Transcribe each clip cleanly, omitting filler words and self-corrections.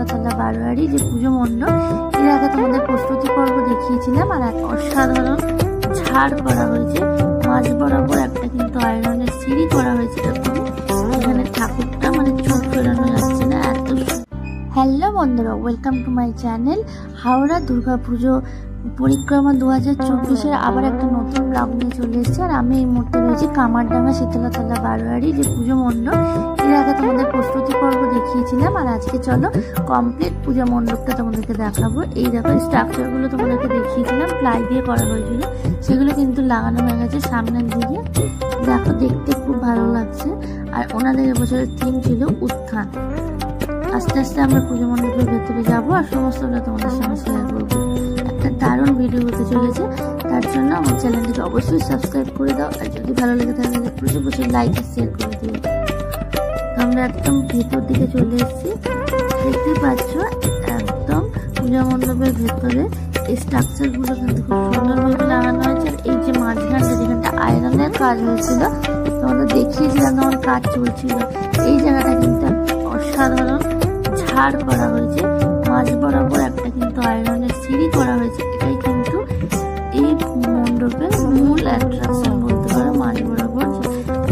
শীতলাতলা বারোয়ারি যে পুজো মণ্ডপ, এর আগে তোমাদের প্রস্তুতি পর্ব দেখিয়েছিলাম। আর এক অসাধারণ ঝাড় করা হয়েছে, মাঝ বরাবর একটা কিন্তু আয়রনের সিঁড়ি করা হয়েছে। এখানে ঠাকুরটা মানে চোখ ফেরানো যাচ্ছে না, এত। হ্যালো বন্ধুরা, welcome to my channel. Howrah Durga Puja পরিক্রমা 2024-এর আবার একটা নতুন ব্লগ নিয়ে চলে এসেছে। আর আমি এই মুহূর্তে রয়েছি কামারডাঙ্গা শীতলাতলা বারোয়ারি যে পুজো মণ্ডপ, এর আগে তোমাদের প্রস্তুতি পর্ব দেখিয়েছিলাম। আর আজকে চলো কমপ্লিট পূজা মণ্ডপটা তোমাদেরকে দেখাবো। এই দেখো স্ট্রাকচারগুলো তোমাদেরকে দেখিয়েছিলাম, প্লাই দিয়ে করা হয়েছিল, সেগুলো কিন্তু লাগানো হয়ে গেছে সামনের দিকে। দেখো দেখতে খুব ভালো লাগছে। আর ওনাদের এবছরের থিম ছিল উত্থান। আস্তে আস্তে আমরা পুজো মণ্ডপের ভেতরে যাবো আর সমস্তটা তোমাদের সঙ্গে শেয়ার করবো। একটা দারুণ ভিডিও হতে চলেছে, তার জন্য আমার চ্যানেলটিকে অবশ্যই সাবস্ক্রাইব করে দাও। আর যদি ভালো লেগে থাকে তাহলে প্রচুর প্রচুর লাইক আর শেয়ার করে দিও। আমরা একদম ভেতর দিকে চলে এসেছি, দেখতে পাচ্ছ একদম পূজা মণ্ডপের ভেতরে এই স্ট্রাকচারগুলো কিন্তু খুব সুন্দরভাবে লাগানো হয়েছে। আর এই যে মাঝখানটা যেখানটা আয়রনের কাজ হয়েছিল তোমাদের দেখিয়েছিলাম, তখন কাজ চলছিল, এই জায়গাটা কিন্তু অসাধারণ ঝাড় করা হয়েছে, মাঝ বরাবর একটা কিন্তু আয়রনের সিঁড়ি করা হয়েছে। এটাই কিন্তু এই মণ্ডপের মূল অ্যাট্রাকশন বলতে পারো। মাঝ বরাবর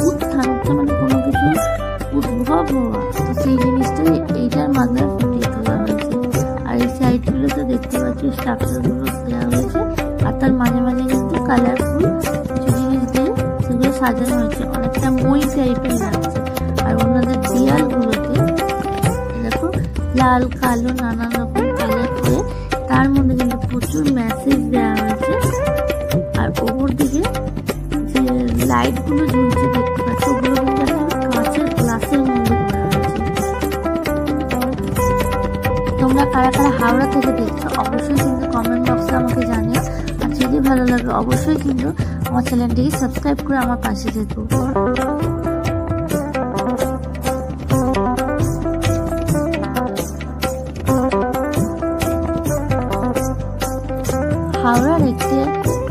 উত্থান মানে কোনো কিছু উদ্ভব হওয়া, তো সেই জিনিসটাই এইটার মাধ্যমে ফুটিয়ে তোলা হয়েছে। আর এই সাইডগুলোতে দেখতে পাচ্ছি স্ট্রাকচারগুলো দেওয়া হয়েছে, আর তার মাঝে মাঝে কিন্তু কালারফুল কিছু জিনিস দিয়ে সেগুলো সাজানো হয়েছে, অনেকটা মই টাইপের লাগছে। আর ওনাদের দেয়ালগুলোতে দেখো লাল কালো নানান রকম কালার করে, তার মধ্যে কিন্তু প্রচুর মেসেজ দেওয়া হয়েছে। আর ওপর দিকে যে লাইটগুলো ঝুলছে দেখতে পাচ্ছ, ওগুলো কিন্তু কাঁচের গ্লাসের মধ্যে করা হয়েছে। তোমরা কারা কারা হাওড়া থেকে দেখছো অবশ্যই কিন্তু কমেন্ট বক্সে আমাকে জানিও। আর যদি ভালো লাগে অবশ্যই কিন্তু আমার চ্যানেলটিকে সাবস্ক্রাইব করে আমার পাশে যেত। হাওড়ার একটি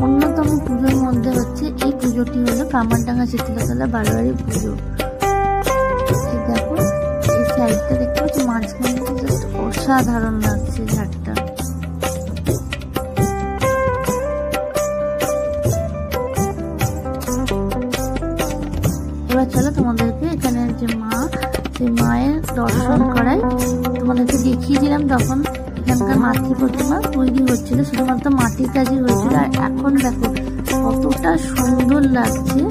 অন্যতম পুজোর মধ্যে হচ্ছে এই পুজোটি হলো কামারডাঙ্গা শীতলাতলা বারোয়ারি পুজো। দেখো এই সাইডটা দেখতে পাচ্ছি, মাঝখানে জাস্ট অসাধারণ লাগছে ঝাড়টা। এবার চলো তোমাদেরকে এখানে যে মা, সেই মায়ের দর্শন করাই। তোমাদেরকে দেখিয়েছিলাম তখন এখানকার মাতৃ প্রতিমা তৈরি হচ্ছিল, শুধুমাত্র মাটির কাজই হয়েছিল। আর এখন দেখো কতটা সুন্দর লাগছে,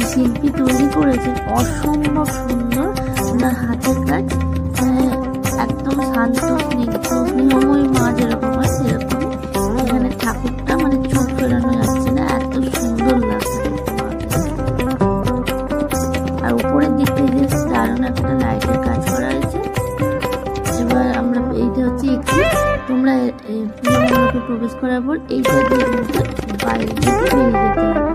শিল্পী তৈরি করেছে, অসম্ভব সুন্দর। ওনার হাতের কাজ একদম শান্ত স্নিগ্ধ স্নেহময়ী মা যেরকম হয় সেরকম। এখানে ঠাকুরটা মানে চোখ ফেরানো যাচ্ছে না, এত সুন্দর লাগছে। আর উপরের দিকে যে দারুণ একটা লাইটের কাজ করা হয়েছে। এবার আমরা এইটা হচ্ছে একটু তোমরা পুজো মণ্ডপে প্রবেশ করার পর এইটা দিয়ে কিন্তু বাইরে থেকে বেরিয়ে যেতে হবে।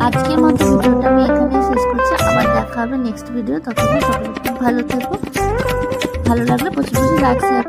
আজকের মতো ভিডিওটা আমি এখানে শেষ করছি, আবার দেখা হবে নেক্সট ভিডিও। ততক্ষণ সকলে খুব ভালো থেকো, ভালো লাগলে প্রচুর লাইক শেয়ার